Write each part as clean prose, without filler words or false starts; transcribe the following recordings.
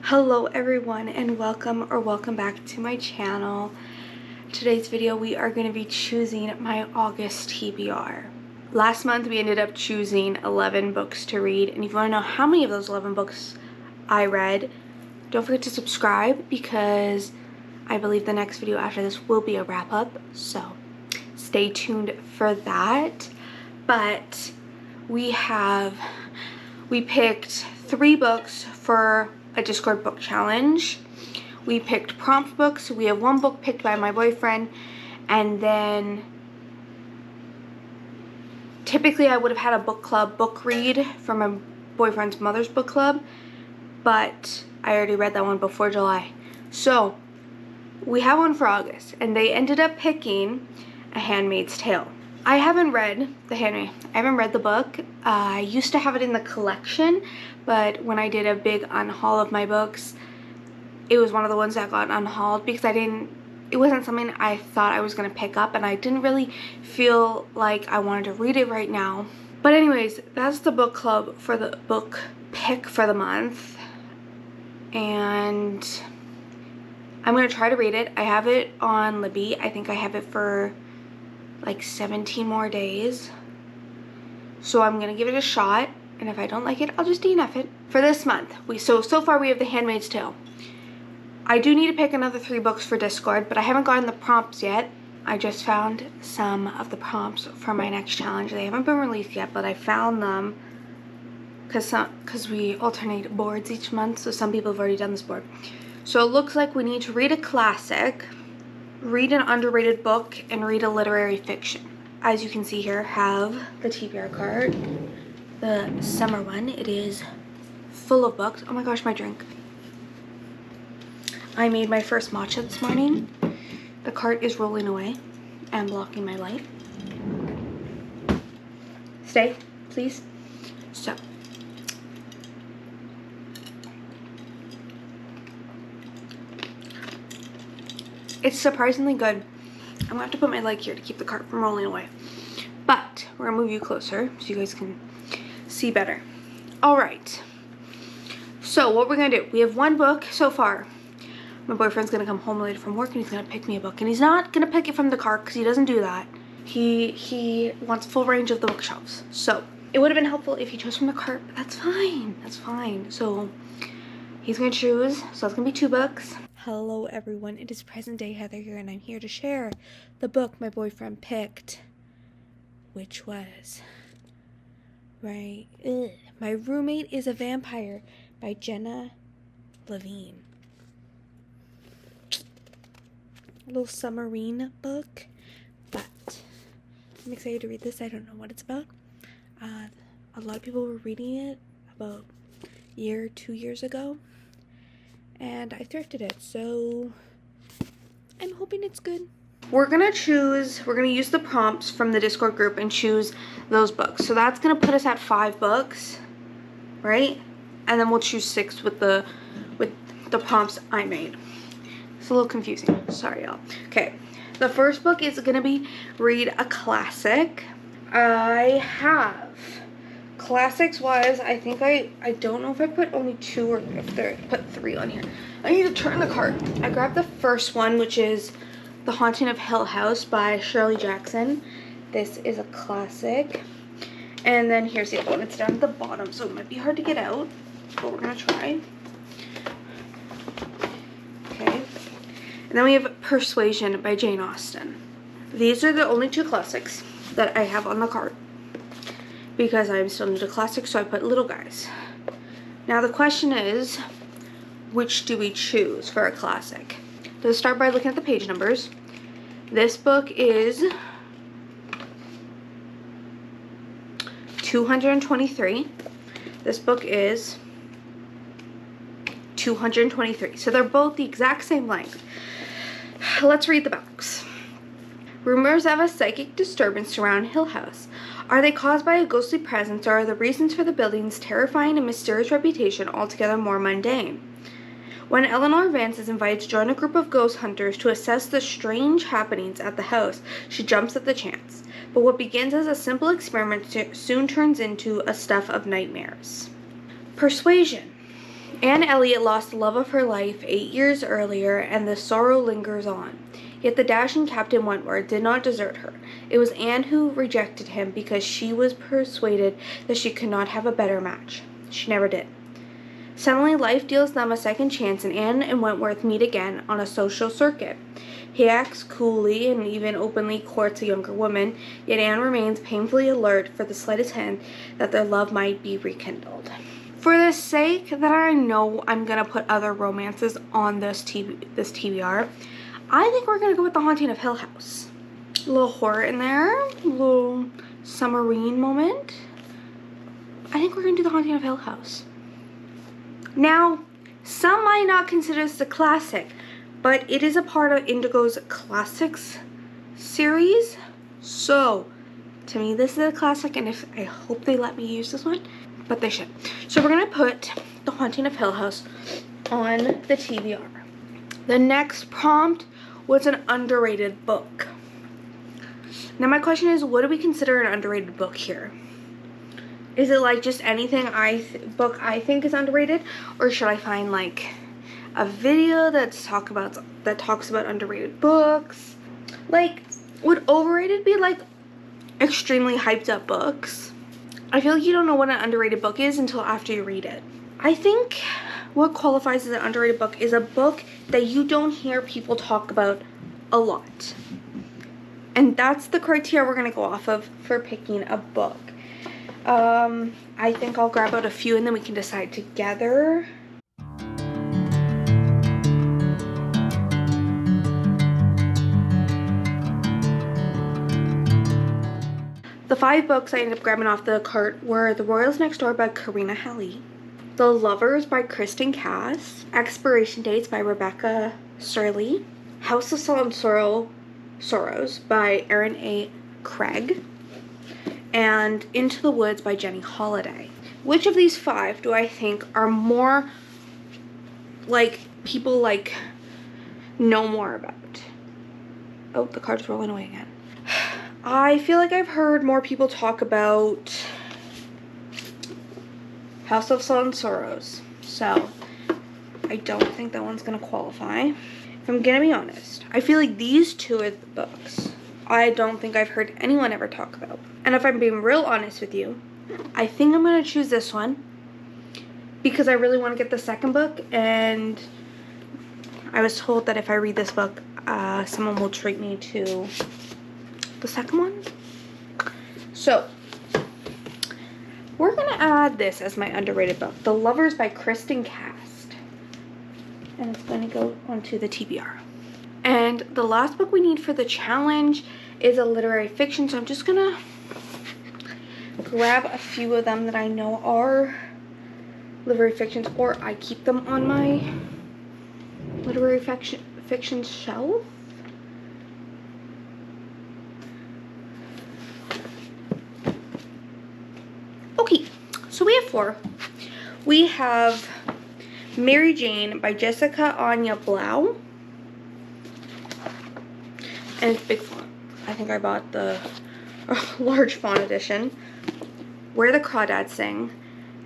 Hello everyone and welcome back to my channel. Today's video we are going to be choosing my August TBR. Last month we ended up choosing 11 books to read, and if you want to know how many of those 11 books I read, don't forget to subscribe because I believe the next video after this will be a wrap up, so stay tuned for that. But we picked 3 books for a Discord book challenge. We picked prompt books. We have 1 book picked by my boyfriend, and then typically I would have had a book club book read from my boyfriend's mother's book club, but I already read that one before July. So we have one for August, and they ended up picking A Handmaid's Tale. I haven't read I haven't read the book. I used to have it in the collection, but when I did a big unhaul of my books, it was one of the ones that got unhauled because it wasn't something I thought I was going to pick up, and I didn't really feel like I wanted to read it right now. But anyways, that's the book club for the book pick for the month, and I'm going to try to read it. I have it on Libby. I think I have it for like 17 more days, so I'm gonna give it a shot, and if I don't like it, I'll just DNF it. For this month, so far we have The Handmaid's Tale. I do need to pick another 3 books for Discord, but I haven't gotten the prompts yet. I just found some of the prompts for my next challenge. They haven't been released yet, but I found them because we alternate boards each month, so some people have already done this board. So it looks like we need to read a classic, read an underrated book, and read a literary fiction. As you can see here, have the TBR card, the summer one. It is full of books. Oh my gosh, my drink. I made my first matcha this morning. The cart is rolling away and blocking my light. Stay, please. So, it's surprisingly good. I'm gonna have to put my leg here to keep the cart from rolling away. But we're gonna move you closer so you guys can see better. Alright. So what we're gonna do, we have 1 book so far. My boyfriend's gonna come home later from work and he's gonna pick me a book. And he's not gonna pick it from the cart because he doesn't do that. He wants full range of the bookshelves. So it would have been helpful if he chose from the cart, but that's fine. That's fine. So he's gonna choose. So it's gonna be 2 books. Hello everyone, it is present day Heather here, and I'm here to share the book my boyfriend picked, which was My Roommate is a Vampire by Jenna Levine. A little submarine book, but I'm excited to read this. I don't know what it's about. A lot of people were reading it about a year, 2 years ago, and I thrifted it, so I'm hoping it's good. We're gonna use the prompts from the Discord group and choose those books. So that's gonna put us at 5 books, right? And then we'll choose 6 with the prompts I made. It's a little confusing, sorry y'all. Okay, the first book is gonna be read a classic. I have classics wise, I think I don't know if I put only 2 or if I put 3 on here. I need to turn the cart. I grabbed the first one, which is The Haunting of Hill House by Shirley Jackson. This is a classic. And then here's the other one. It's down at the bottom, so it might be hard to get out, but we're gonna try. Okay. And then we have Persuasion by Jane Austen. These are the only 2 classics that I have on the cart, because I'm still new to classics, so I put little guys. Now the question is, which do we choose for a classic? Let's start by looking at the page numbers. This book is 223. This book is 223. So they're both the exact same length. Let's read the box. Rumors of a psychic disturbance around Hill House. Are they caused by a ghostly presence, or are the reasons for the building's terrifying and mysterious reputation altogether more mundane? When Eleanor Vance is invited to join a group of ghost hunters to assess the strange happenings at the house, she jumps at the chance. But what begins as a simple experiment soon turns into a stuff of nightmares. Persuasion. Anne Elliot lost the love of her life 8 years earlier, and the sorrow lingers on. Yet the dashing Captain Wentworth did not desert her. It was Anne who rejected him because she was persuaded that she could not have a better match. She never did. Suddenly, life deals them a second chance, and Anne and Wentworth meet again on a social circuit. He acts coolly and even openly courts a younger woman, yet Anne remains painfully alert for the slightest hint that their love might be rekindled. For the sake that I know I'm going to put other romances on this TBR, I think we're going to go with The Haunting of Hill House. A little horror in there, a little submarine moment. I think we're going to do The Haunting of Hill House. Now, some might not consider this a classic, but it is a part of Indigo's Classics series. So, to me, this is a classic, and I hope they let me use this one, but they should. So we're going to put The Haunting of Hill House on the TBR. The next prompt was an underrated book. Now my question is, what do we consider an underrated book here? Is it like just anything book I think is underrated, or should I find like a video that talks about underrated books? Like, would overrated be like extremely hyped up books? I feel like you don't know what an underrated book is until after you read it. I think what qualifies as an underrated book is a book that you don't hear people talk about a lot. And that's the criteria we're going to go off of for picking a book. I think I'll grab out a few and then we can decide together. The 5 books I ended up grabbing off the cart were The Royals Next Door by Karina Halley, The Lovers by Kristen Cass, Expiration Dates by Rebecca Surley, House of Salt and Sorrows by Erin A. Craig, and Into the Woods by Jenny Holiday. Which of these 5 do I think are more like people like know more about? Oh, the card's rolling away again. I feel like I've heard more people talk about House of Salt and Sorrows, so I don't think that one's gonna qualify. If I'm gonna be honest, I feel like these 2 are the books I don't think I've heard anyone ever talk about. And if I'm being real honest with you, I think I'm gonna choose this one because I really want to get the second book, and I was told that if I read this book, someone will treat me to the second one. So we're gonna add this as my underrated book, The Lovers by Kristen Cass, and it's gonna go onto the TBR. And the last book we need for the challenge is a literary fiction, so I'm just gonna grab a few of them that I know are literary fictions, or I keep them on my literary fiction shelf. Okay, so we have 4. We have Mary Jane by Jessica Anya Blau. And it's big font. I think I bought the large font edition. Where the Crawdads Sing.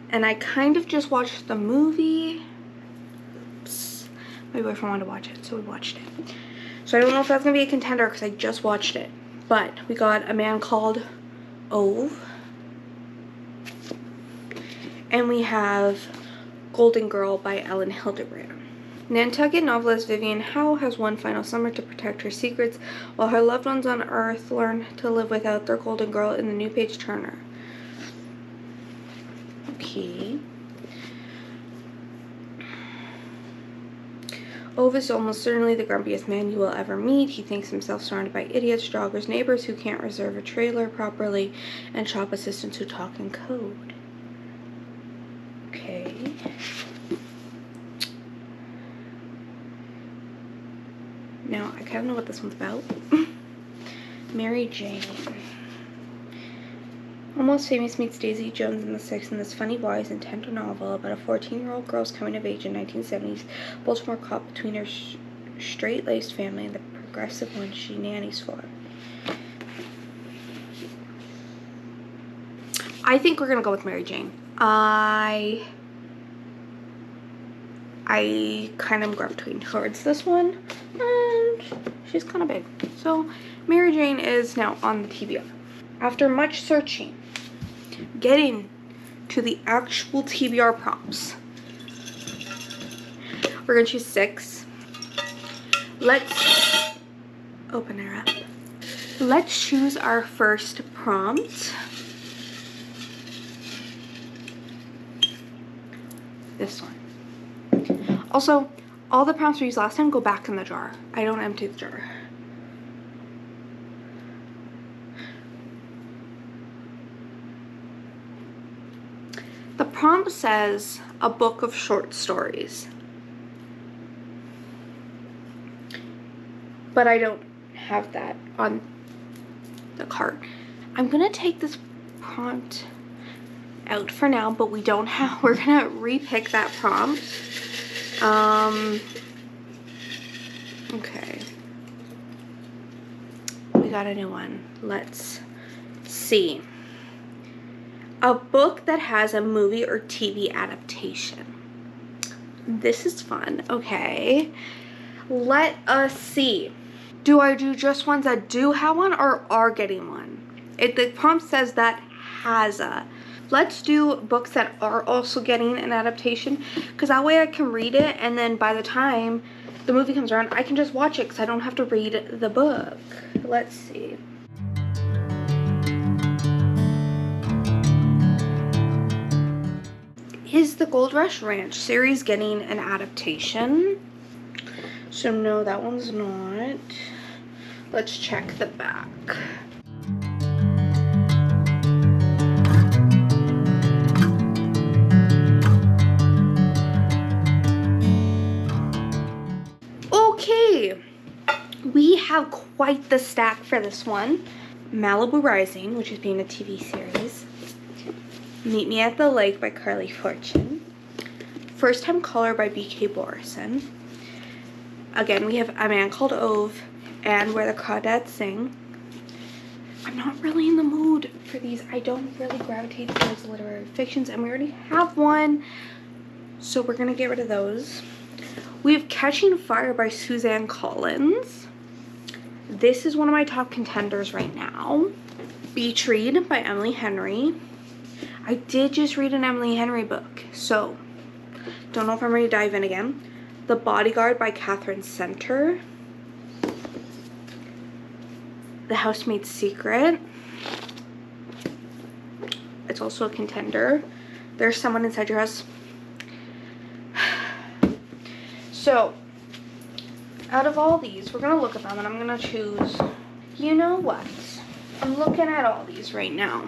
And I kind of just watched the movie. Oops. My boyfriend wanted to watch it, so we watched it. So I don't know if that's going to be a contender because I just watched it. But we got A Man Called Ove. And we have Golden Girl by Ellen Hildebrand. Nantucket novelist Vivian Howe has one final summer to protect her secrets while her loved ones on Earth learn to live without their golden girl in the new page turner. Okay. Ove is almost certainly the grumpiest man you will ever meet. He thinks himself surrounded by idiots, joggers, neighbors who can't reserve a trailer properly, and shop assistants who talk in code. Okay. Now, I kind of know what this one's about. Mary Jane. Almost Famous meets Daisy Jones in the Six in this funny, wise, and tender novel about a 14-year-old girl's coming of age in 1970s Baltimore caught between her straight-laced family and the progressive one she nannies for. I think we're going to go with Mary Jane. I I kind of gravitating towards this one, and she's kind of big. So Mary Jane is now on the TBR. After much searching, getting to the actual TBR prompts, we're gonna choose 6. Let's open her up. Let's choose our first prompt. This one. Also, all the prompts we used last time go back in the jar. I don't empty the jar. The prompt says a book of short stories. But I don't have that on the cart. I'm gonna take this prompt out for now, but we're gonna repick that prompt. Okay. We got a new one. Let's see. A book that has a movie or TV adaptation. This is fun. Okay. Let us see. Do I do just ones that do have one or are getting one? The prompt says that has a. Let's do books that are also getting an adaptation, because that way I can read it, and then by the time the movie comes around, I can just watch it because I don't have to read the book. Let's see. Is the Gold Rush Ranch series getting an adaptation? So no, that one's not. Let's check the back. Okay, we have quite the stack for this one. Malibu Rising, which is being a TV series. Meet Me at the Lake by Carly Fortune. First Time Caller by B.K. Borison. Again, we have A Man Called Ove and Where the Crawdads Sing. I'm not really in the mood for these. I don't really gravitate towards literary fictions, and we already have one, so we're gonna get rid of those. We have Catching Fire by Suzanne Collins. This is one of my top contenders right now. Beach Read by Emily Henry. I did just read an Emily Henry book, so don't know if I'm ready to dive in again. The Bodyguard by Catherine Center. The Housemaid's Secret. It's also a contender. There's Someone Inside Your House. So, out of all these, we're going to look at them and I'm going to choose, you know what? I'm looking at all these right now.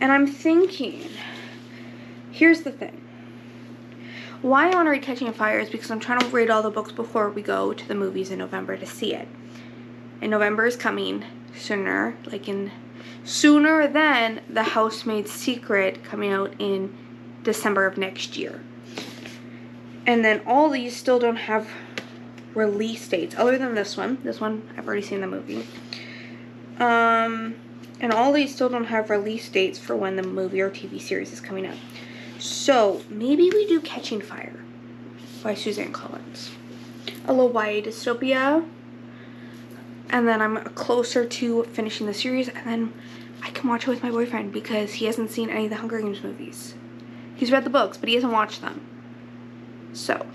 And I'm thinking, here's the thing. Why I want to read Catching Fire is because I'm trying to read all the books before we go to the movies in November to see it. And November is coming sooner, sooner than The Housemaid's Secret coming out in December of next year. And then all these still don't have release dates, other than this one. This one, I've already seen the movie. And all these still don't have release dates for when the movie or TV series is coming out. So, maybe we do Catching Fire by Suzanne Collins. A little YA dystopia. And then I'm closer to finishing the series, and then I can watch it with my boyfriend because he hasn't seen any of the Hunger Games movies. He's read the books, but he hasn't watched them. So,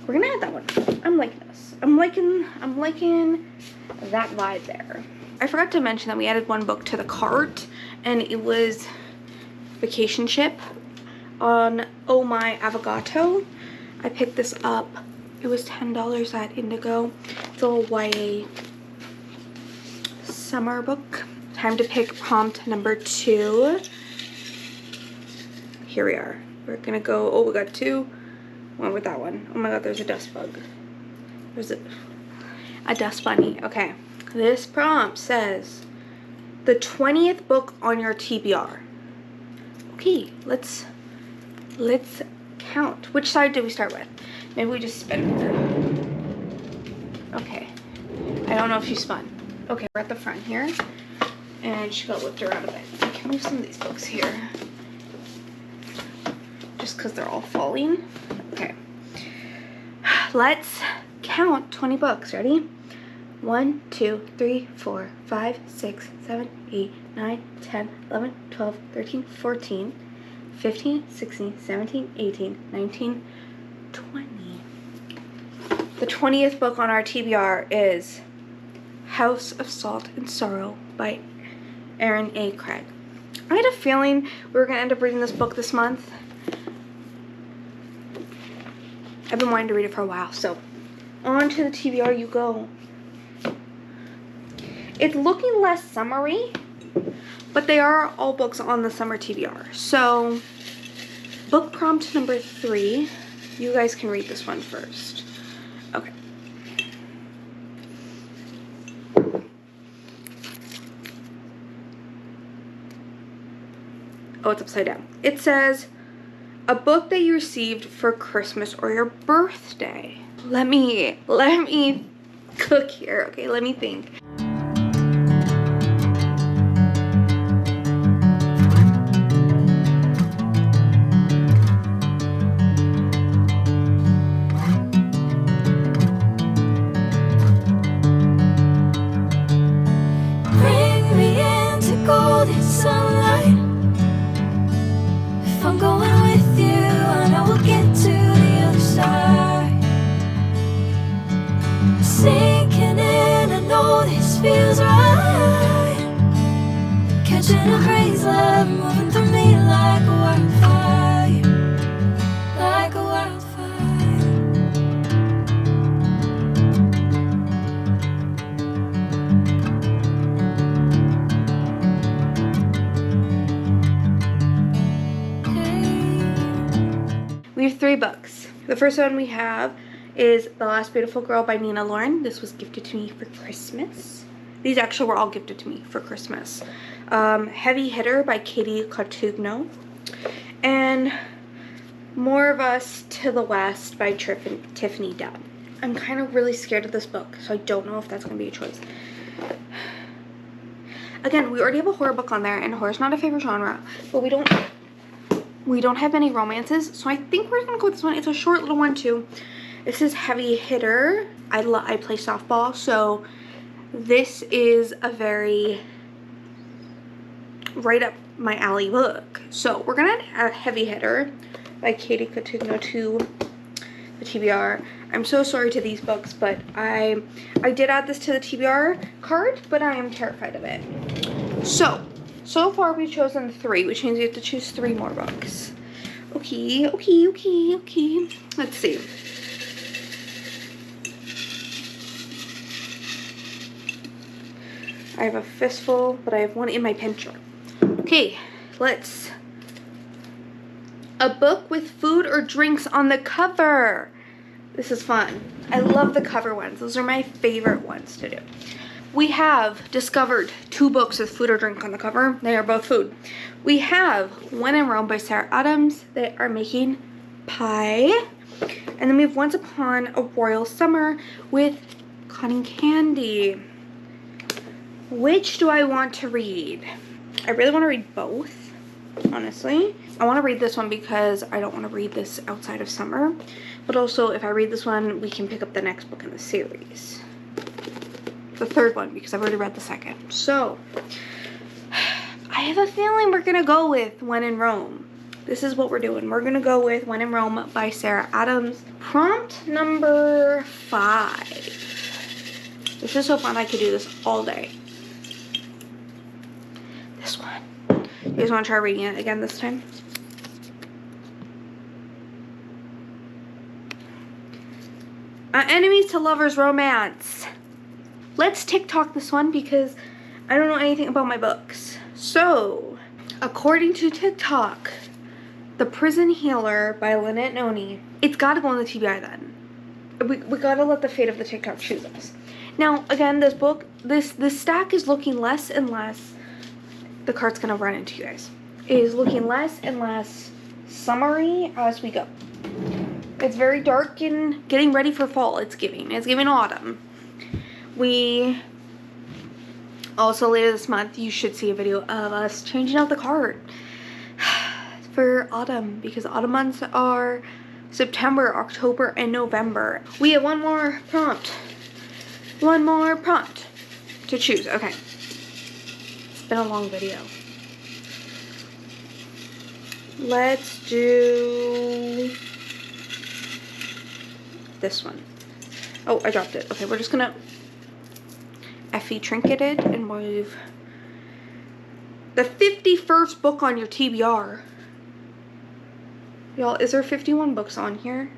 we're gonna add that one. I'm liking this. I'm liking that vibe there. I forgot to mention that we added one book to the cart, and it was Vacation Ship on Oh My Avocado. I picked this up. It was $10 at Indigo. It's a little YA summer book. Time to pick prompt number 2. Here we are. We're gonna go, oh, we got 2. Went with that one. Oh my god, there's a dust bug. There's a dust bunny. Okay. This prompt says, the 20th book on your TBR. Okay, let's count. Which side did we start with? Maybe we just spin her. Okay. I don't know if she spun. Okay, we're at the front here. And she got whipped around a bit. I can move some of these books here. just because they're all falling. Okay. Let's count 20 books. Ready? 1, 2, 3, 4, 5, 6, 7, 8, 9, 10, 11, 12, 13, 14, 15, 16, 17, 18, 19, 20. The 20th book on our TBR is House of Salt and Sorrow by Aaron A. Craig. I had a feeling we were going to end up reading this book this month. I've been wanting to read it for a while, so on to the TBR you go. It's looking less summery, but they are all books on the summer TBR. So, book prompt number 3. You guys can read this one first. Okay. Oh, it's upside down. It says, a book that you received for Christmas or your birthday. Let me cook here. Okay, let me think. Bring me into golden sunlight. If I'm going with you, I know we'll get to the other side. Sinking in, I know this feels right. Catching a breeze, love moving through me like a wildfire, like a wildfire. We have 3 books. The first one we have is The Last Beautiful Girl by Nina Lauren. This was gifted to me for Christmas. These actually were all gifted to me for Christmas. Heavy Hitter by Katie Cotugno. And More of Us to the West by Tiffany Dunn. I'm kind of really scared of this book, so I don't know if that's going to be a choice. Again, we already have a horror book on there, and horror's not a favorite genre, but we don't have many romances, so I think we're gonna go with this one. It's a short little one too. This is Heavy Hitter. I play softball, so this is a very right up my alley book. So we're gonna add Heavy Hitter by Katie Cotugno to the TBR. I'm so sorry to these books, but I did add this to the TBR card, but I am terrified of it. So far we've chosen 3, which means we have to choose 3 more books. Okay. Let's see. I have a fistful, but I have one in my pincher. Okay, let's. A book with food or drinks on the cover. This is fun. I love the cover ones. Those are my favorite ones to do. We have discovered 2 books with food or drink on the cover. They are both food. We have When in Rome by Sarah Adams. They are making pie. And then we have Once Upon a Royal Summer with cotton candy. Which do I want to read? I really want to read both, honestly. I want to read this one because I don't want to read this outside of summer. But also, if I read this one, we can pick up the next book in the series. The third one, because I've already read the second. So, I have a feeling we're going to go with When in Rome. This is what we're doing. We're going to go with When in Rome by Sarah Adams. Prompt number 5. This is so fun. I could do this all day. This one. You guys want to try reading it again this time? Enemies to Lovers Romance. Let's TikTok this one because I don't know anything about my books. So, according to TikTok, The Prison Healer by Lynette Noni. It's got to go on the TBI then. We got to let the fate of the TikTok choose us. Now, again, this book, this stack is looking less and less. The cart's going to run into you guys. It is looking less and less summery as we go. It's very dark and getting ready for fall. It's giving autumn. We also, later this month, you should see a video of us changing out the cart. for autumn because autumn months are September, October, and November. We have one more prompt. One more prompt to choose. Okay. It's been a long video. Let's do this one. Oh, I dropped it. Okay, we're just gonna Effie trinketed and move the 51st book on your TBR. Y'all, is there 51 books on here?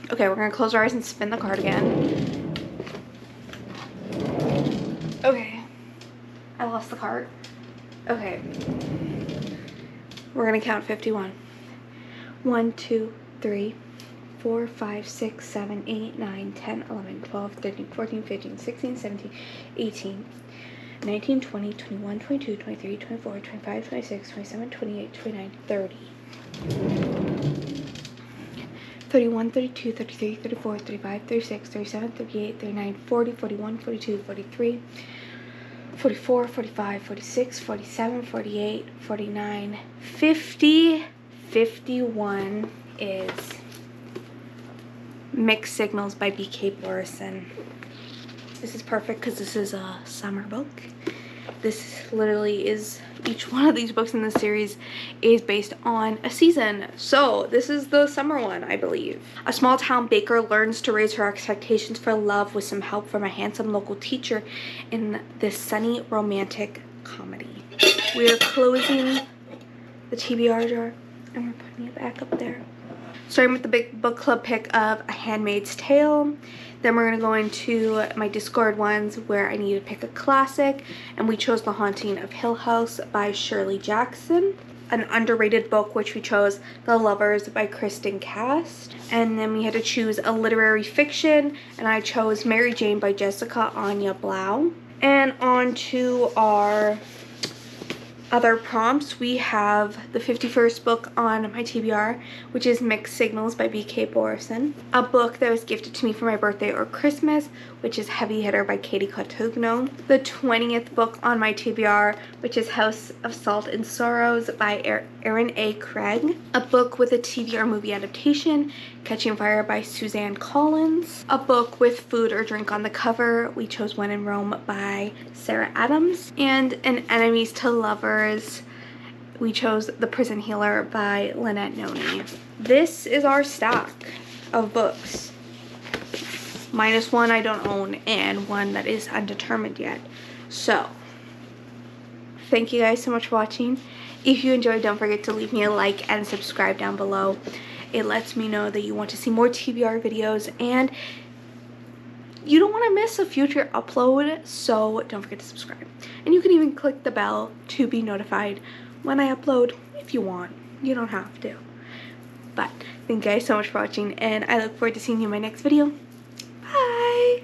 Okay, we're gonna close our eyes and spin the card again. Okay. I lost the card. Okay. We're gonna count 51. 1, 2, 3, 4, 5, 6, 7, 8, 9, 10, 11, 12, 13, 14, 15, 16, 17, 18, 19, 20, 21, 22, 23, 24, 25, 26, 27, 28, 29, 30. 31, 32, 33, 34, 35, 36, 37, 38, 39, 40, 41, 42, 43, 44, 45, 46, 47, 48, 49, 50, 51 is Mixed Signals by B.K. Borison. This is perfect because this is a summer book. This literally is, each one of these books in this series is based on a season. So this is the summer one, I believe. A small town baker learns to raise her expectations for love with some help from a handsome local teacher in this sunny romantic comedy. We are closing the TBR jar and we're putting it back up there. Starting with the big book club pick of A Handmaid's Tale. Then we're going to go into my Discord ones where I need to pick a classic. And we chose The Haunting of Hill House by Shirley Jackson. An underrated book which we chose The Lovers by Kristen Cast. And then we had to choose a literary fiction. And I chose Mary Jane by Jessica Anya Blau. And on to our other prompts, we have the 51st book on my TBR, which is Mixed Signals by B.K. Borison. A book that was gifted to me for my birthday or Christmas, which is Heavy Hitter by Katie Cotugno. The 20th book on my TBR, which is House of Salt and Sorrows by Erin A. Craig. A book with a TBR movie adaptation, Catching Fire by Suzanne Collins. A book with food or drink on the cover, we chose When in Rome by Sarah Adams. And an Enemies to Lovers, we chose The Prison Healer by Lynette Noni. This is our stack of books. Minus one I don't own and one that is undetermined yet. So, thank you guys so much for watching. If you enjoyed, don't forget to leave me a like and subscribe down below. It lets me know that you want to see more TBR videos and you don't want to miss a future upload, so don't forget to subscribe. And you can even click the bell to be notified when I upload if you want. You don't have to. But thank you guys so much for watching and I look forward to seeing you in my next video. Bye!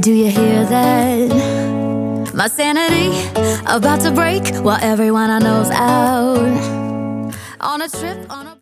Do you hear that? My sanity about to break while everyone I know's out on a trip on a